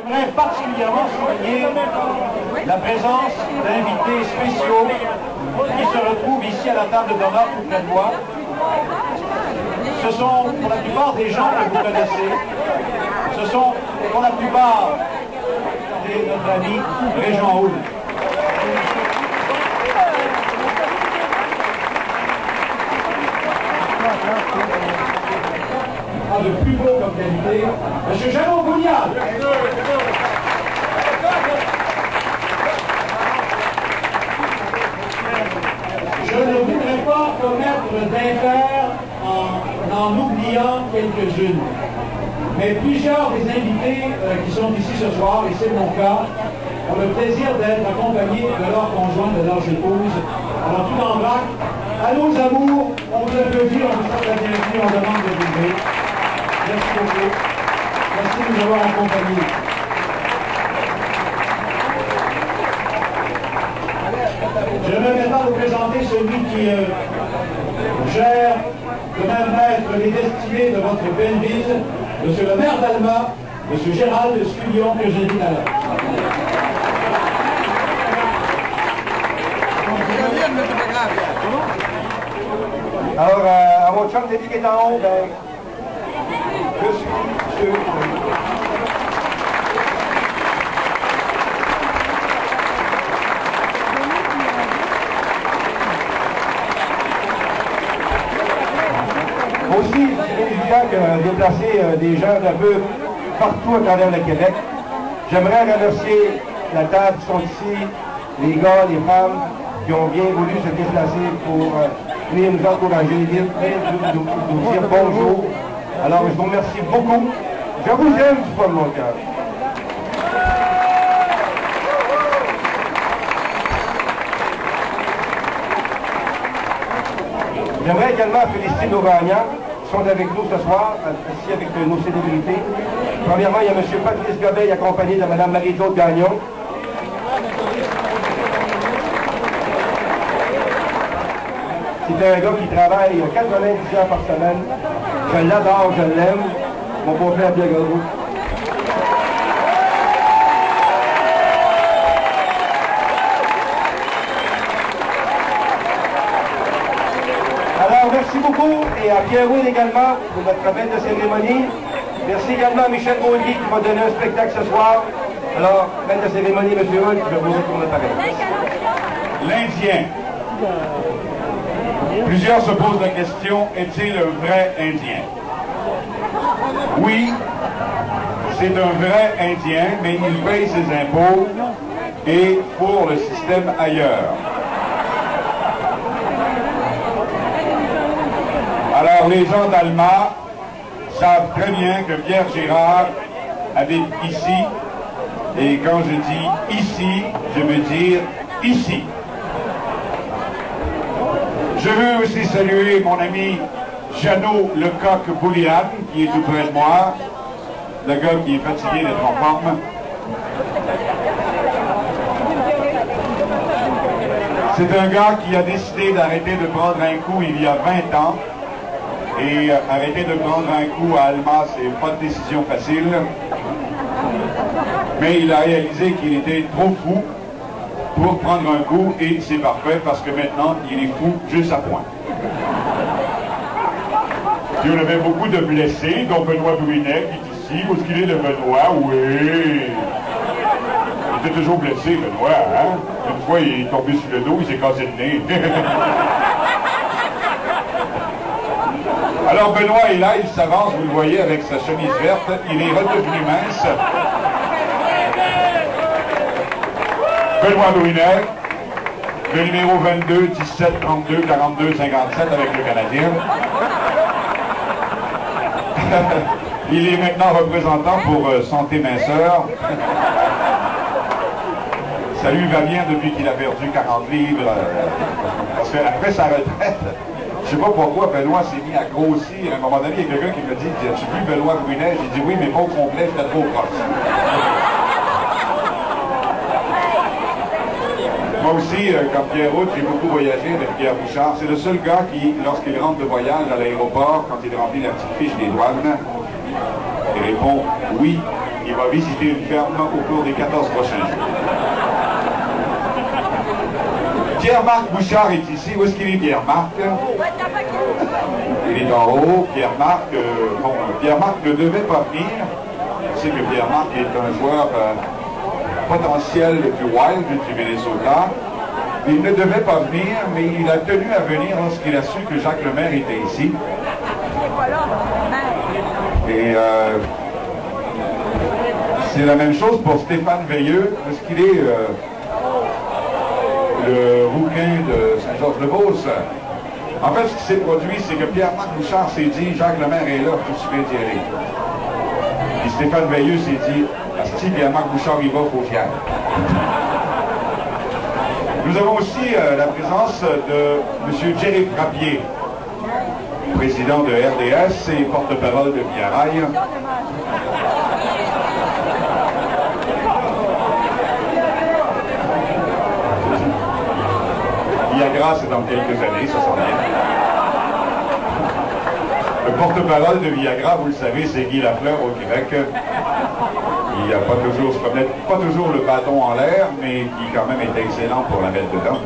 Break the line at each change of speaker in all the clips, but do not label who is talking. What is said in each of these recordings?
J'aimerais particulièrement souligner la présence d'invités spéciaux qui se retrouvent ici à la table d'honneur tout près de moi. Ce sont pour la plupart des gens que vous connaissez. Ce sont pour la plupart de notre ami Régent Houle. Le plus beau comme qualité, M. Jeannot Bougnat. Je ne voudrais pas commettre d'impair en oubliant quelques-unes. Mais plusieurs des invités qui sont ici ce soir, et c'est mon cas, ont le plaisir d'être accompagnés de leur conjoint, de leurs épouses. Alors tout en vrac, à nos amours, on vous applaudit, on vous souhaite la bienvenue, on demande de vivre. Merci beaucoup. Merci de nous avoir accompagnés. Je vais maintenant vous présenter celui qui gère de même maître les destinées de votre belle ville, Monsieur le maire d'Alma, Monsieur Gérald Scullion, que j'ai dit à l'heure.
Alors, à mon chum Déby qui est en haut, ben, je suis sûr. Aussi, c'est évident que déplacer des gens d'un peu partout à travers le Québec. J'aimerais remercier la table qui sont ici, les gars, les femmes, qui ont bien voulu se déplacer pour venir nous encourager, nous dire bonjour. Alors, je vous remercie beaucoup. Je vous aime du fond de mon cœur. J'aimerais également féliciter nos gagnants qui sont avec nous ce soir, ici avec nos célébrités. Premièrement, il y a M. Patrice Gobeil accompagné de Mme Marie-Claude Gagnon. C'est un gars qui travaille 90 heures par semaine. Je l'adore, je l'aime. Mon beau-frère Pierre Godreau. Alors, merci beaucoup. Et à Pierre-Will également pour notre fête de cérémonie. Merci également à Michel Beaulier qui m'a donné un spectacle ce soir. Alors, fête de cérémonie, M. Hull, je vous retourne pareil.
L'Indien. Plusieurs se posent la question, est-il un vrai Indien? Oui, c'est un vrai Indien, mais il paye ses impôts et pour le système ailleurs. Alors les gens d'Alma savent très bien que Pierre Girard habite ici, et quand je dis ici, je veux dire ici. Je veux aussi saluer mon ami Jeannot Lecoq-Boulian, qui est tout près de moi, le gars qui est fatigué d'être en forme. C'est un gars qui a décidé d'arrêter de prendre un coup il y a 20 ans. Et arrêter de prendre un coup à Alma, c'est pas de décision facile. Mais il a réalisé qu'il était trop fou pour prendre un coup, et c'est parfait parce que maintenant, il est fou juste à point. Puis on avait beaucoup de blessés, dont Benoît Brunet, qui est ici. Où est-ce qu'il est, le Benoît? Oui! Il était toujours blessé, Benoît, hein? Une fois, il est tombé sur le dos, il s'est cassé le nez. Alors Benoît est là, il s'avance, vous le voyez, avec sa chemise verte. Il est redevenu mince. Benoît Brunet, le numéro 22, 17, 32, 42, 57 avec le Canadien. Il est maintenant représentant pour Santé Minceur. Ça lui va bien depuis qu'il a perdu 40 livres. Parce qu'après sa retraite, je sais pas pourquoi Benoît s'est mis à grossir. À un moment donné, il y a quelqu'un qui me dit, as-tu vu Benoît Brunet? J'ai dit oui, mais pas au complet, j'étais trop proche. Moi aussi, comme Pierre Route, j'ai beaucoup voyagé avec Pierre Bouchard. C'est le seul gars qui, lorsqu'il rentre de voyage à l'aéroport, quand il remplit la petite fiche des douanes, il répond oui
Il va visiter une ferme au cours des 14 prochains jours. Pierre-Marc Bouchard est ici. Où est-ce qu'il est, Pierre-Marc? Il est en haut. Pierre-Marc, Pierre-Marc ne devait pas venir. Je sais que Pierre-Marc est un joueur potentiel le plus wild du Minnesota. Il ne devait pas venir, mais il a tenu à venir lorsqu'il a su que Jacques Lemaire était ici. Et c'est la même chose pour Stéphane Veilleux, parce qu'il est le rouquin de Saint-Georges-de-Beauce. En fait, ce qui s'est produit, c'est que Pierre-Marc Bouchard s'est dit, Jacques Lemaire est là, je suis bien d'y aller. Puis Stéphane Veilleux s'est dit, si Pierre-Marc Bouchard y va, il faut fier. Nous avons aussi la présence de M. Jerry Frappier, président de RDS et porte-parole de Via Rail. Viagra, c'est dans quelques années, ça s'en vient. Le porte-parole de Viagra, vous le savez, c'est Guy Lafleur au Québec. Il n'a pas toujours, pas toujours le bâton en l'air, mais qui quand même est excellent pour la mettre dedans.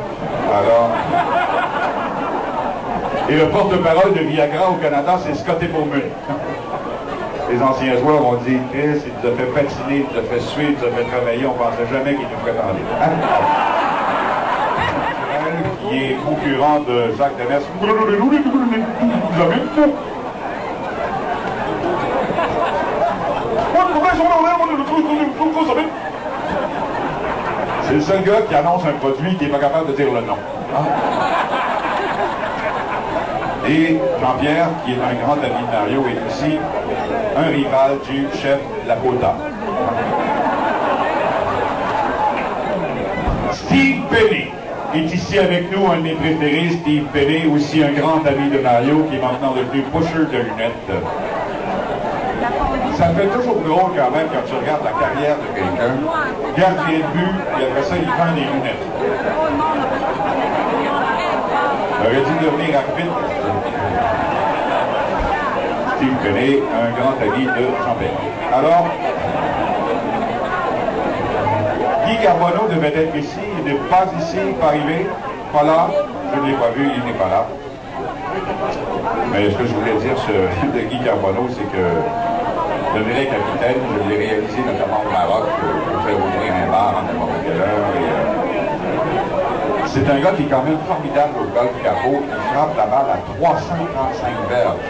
Alors, et le porte-parole de Viagra au Canada, c'est Scotty Bowman. Les anciens joueurs ont dit, Chris, il nous a fait patiner, il nous a fait suer, il nous a fait travailler, on ne pensait jamais qu'il nous ferait parler. Qui est concurrent de Jacques Demers. C'est le seul gars qui annonce un produit qui n'est pas capable de dire le nom. Et Jean-Pierre, qui est un grand ami de Mario, est aussi un rival du chef Lakota. Steve Penny est ici avec nous, un de mes préférés. Steve Penny, aussi un grand ami de Mario, qui est maintenant devenu pusher de lunettes. Ça fait toujours drôle quand même quand tu regardes la carrière de quelqu'un, gardien de but, et après ça, il prend des lunettes. Il aurait dû devenir arbitre. Steve Penny, un grand ami de Jean-Pierre. Alors, Guy Carbonneau devait être ici, il n'est pas ici, pas arrivé, pas là, je ne l'ai pas vu, il n'est pas là. Mais ce que je voulais dire de Guy Carbonneau, c'est que le vrai capitaine, je l'ai réalisé notamment au Maroc, pour faire ouvrir un bar en Montréal. C'est un gars qui est quand même formidable au golf capot, il frappe la balle à 335 verges.